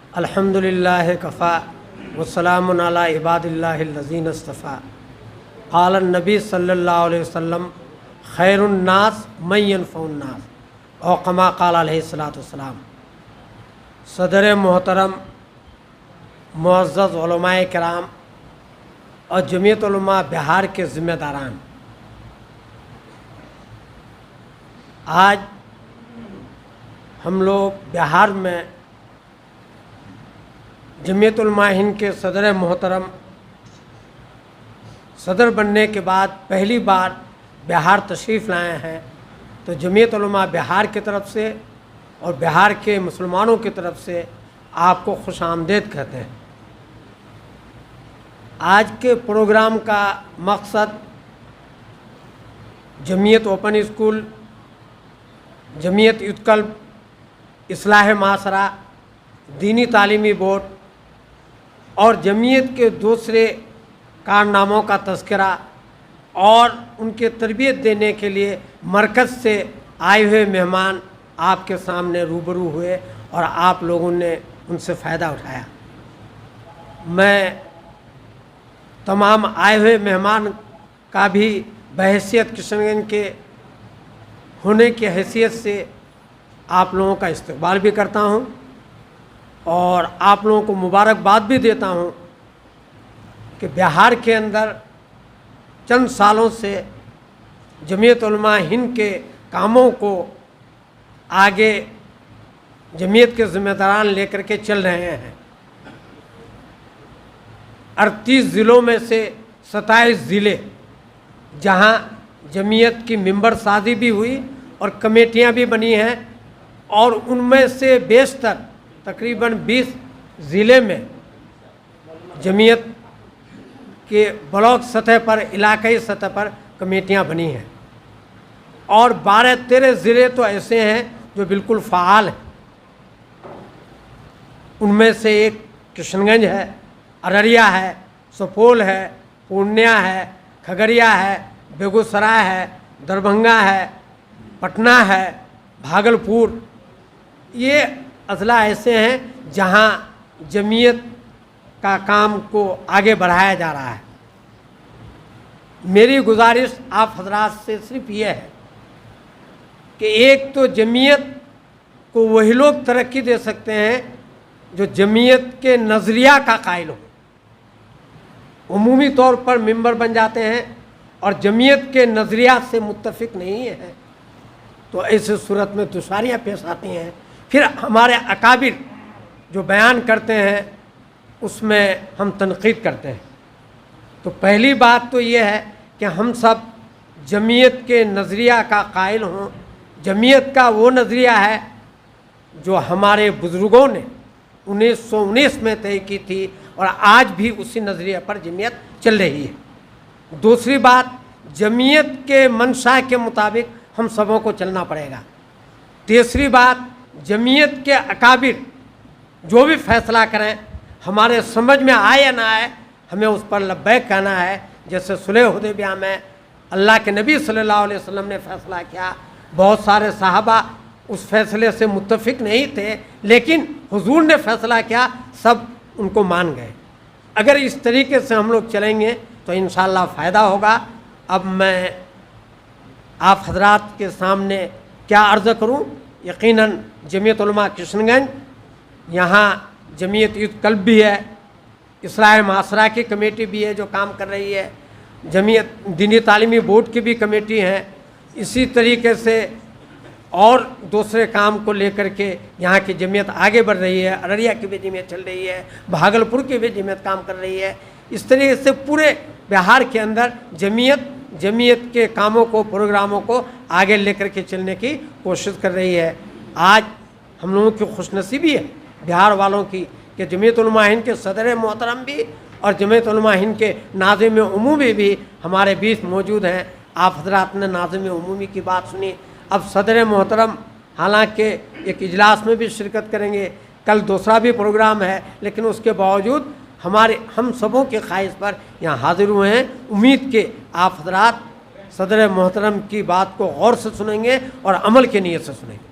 अल्हम्दुलिल्लाह कफ़ा वस्सलामुन अला इबादिल्लाहिल्लज़ीन इस्तफ़ा क़ाल नबी सल्लल्लाहु अलैहि वसल्लम खैरुन नास मन यनफ़उन नास औ कमा क़ाल अलैहिस्सलातु वस्सलाम। सदर मोहतरम मुअज़्ज़ज़ उलमाए किराम और जमीयत उलमा बिहार के ज़िम्मेदारान, आज हम लोग बिहार में जमीयत उलमा हिंद के सदर मोहतरम सदर बनने के बाद पहली बार बिहार तशरीफ़ लाए हैं। तो जमीयत उलमा बिहार की तरफ से और बिहार के मुसलमानों की तरफ से आपको खुश आमदीद कहते हैं। आज के प्रोग्राम का मकसद जमीयत ओपन स्कूल, जमीयत युतकल्ब, इस्लाह माशरा, दीनी तालीमी बोर्ड और जमीयत के दूसरे कारनामों का तज़किरा और उनके तरबियत देने के लिए मरकज़ से आए हुए मेहमान आपके सामने रूबरू हुए और आप लोगों ने उनसे फ़ायदा उठाया। मैं तमाम आए हुए मेहमान का भी बहैसियत किशनगंज के होने की हैसियत से आप लोगों का इस्तकबाल भी करता हूं और आप लोगों को मुबारकबाद भी देता हूं कि बिहार के अंदर चंद सालों से जमीयत उलमा हिंद के कामों को आगे जमीयत के ज़िम्मेदारान लेकर के चल रहे हैं। 38 ज़िलों में से 27 ज़िले जहां जमीयत की मेंबर साजी भी हुई और कमेटियां भी बनी हैं और उनमें से बेशतर तकरीबन 20 ज़िले में जमीयत के ब्लॉक सतह पर, इलाकाई सतह पर कमेटियां बनी हैं और 12-13 ज़िले तो ऐसे हैं जो बिल्कुल फ़ाल हैं। उनमें से एक किशनगंज है, अररिया है, सुपौल है, पूर्णिया है, खगड़िया है, बेगूसराय है, दरभंगा है, पटना है, भागलपुर। ये अज़ला ऐसे हैं जहां जमीयत का काम को आगे बढ़ाया जा रहा है। मेरी गुजारिश आप हजरात से सिर्फ ये है कि एक तो जमीयत को वही लोग तरक्की दे सकते हैं जो जमीयत के नज़रिया का कायल हो। उमूमी तौर पर मेंबर बन जाते हैं और जमीयत के नज़रिया से मुत्तफिक नहीं है तो ऐसे सूरत में दुश्वारियाँ पेश आती हैं। फिर हमारे अकाबिर जो बयान करते हैं उसमें हम तनक़ीद करते हैं। तो पहली बात तो ये है कि हम सब जमीयत के नज़रिया का कायल हों। जमीयत का वो नज़रिया है जो हमारे बुज़ुर्गों ने 1919 में तय की थी और आज भी उसी नज़रिए पर जमीयत चल रही है। दूसरी बात, जमीयत के मंशा के मुताबिक हम सबों को चलना पड़ेगा। तीसरी बात, जमीयत के अकाबिर जो भी फैसला करें हमारे समझ में आए या ना आए हमें उस पर लब्बैक कहना है। जैसे सुलह हुदैबिया में अल्लाह के नबी सल्लल्लाहु अलैहि वसल्लम ने फ़ैसला किया, बहुत सारे सहाबा उस फैसले से मुत्तफिक नहीं थे लेकिन हुजूर ने फ़ैसला किया, सब उनको मान गए। अगर इस तरीके से हम लोग चलेंगे तो इंशाअल्लाह फ़ायदा होगा। अब मैं आप हजरात के सामने क्या अर्ज़ करूं। यकीनन जमीयत उलमा किशनगंज, यहाँ जमीयत युतकल्ब भी है, इस्लाह माशरा की कमेटी भी है जो काम कर रही है, जमीयत दीनी तालीमी बोर्ड की भी कमेटी है। इसी तरीके से और दूसरे काम को लेकर के यहाँ की जमीयत आगे बढ़ रही है। अररिया की भी जमीयत चल रही है, भागलपुर की भी जमीयत काम कर रही है। इस तरीके से पूरे बिहार के अंदर जमीयत के कामों को, प्रोग्रामों को आगे लेकर के चलने की कोशिश कर रही है। आज हम लोगों की खुशनसीबी है बिहार वालों की कि जमीयत उलमा हिंद के सदर मोहतरम भी और जमीयत उलमा हिंद के नाज़िम उमूमी भी हमारे बीच मौजूद हैं। आप हजरात ने नाज़िम उमूमी की बात सुनी। अब सदर मोहतरम हालांकि एक इजलास में भी शिरकत करेंगे, कल दूसरा भी प्रोग्राम है, लेकिन उसके बावजूद हम सबों के ख्वाहिश पर यहाँ हाजिर हुए हैं। उम्मीद के आप हजरात सदर मोहतरम की बात को गौर से सुनेंगे और अमल के नीयत से सुनेंगे।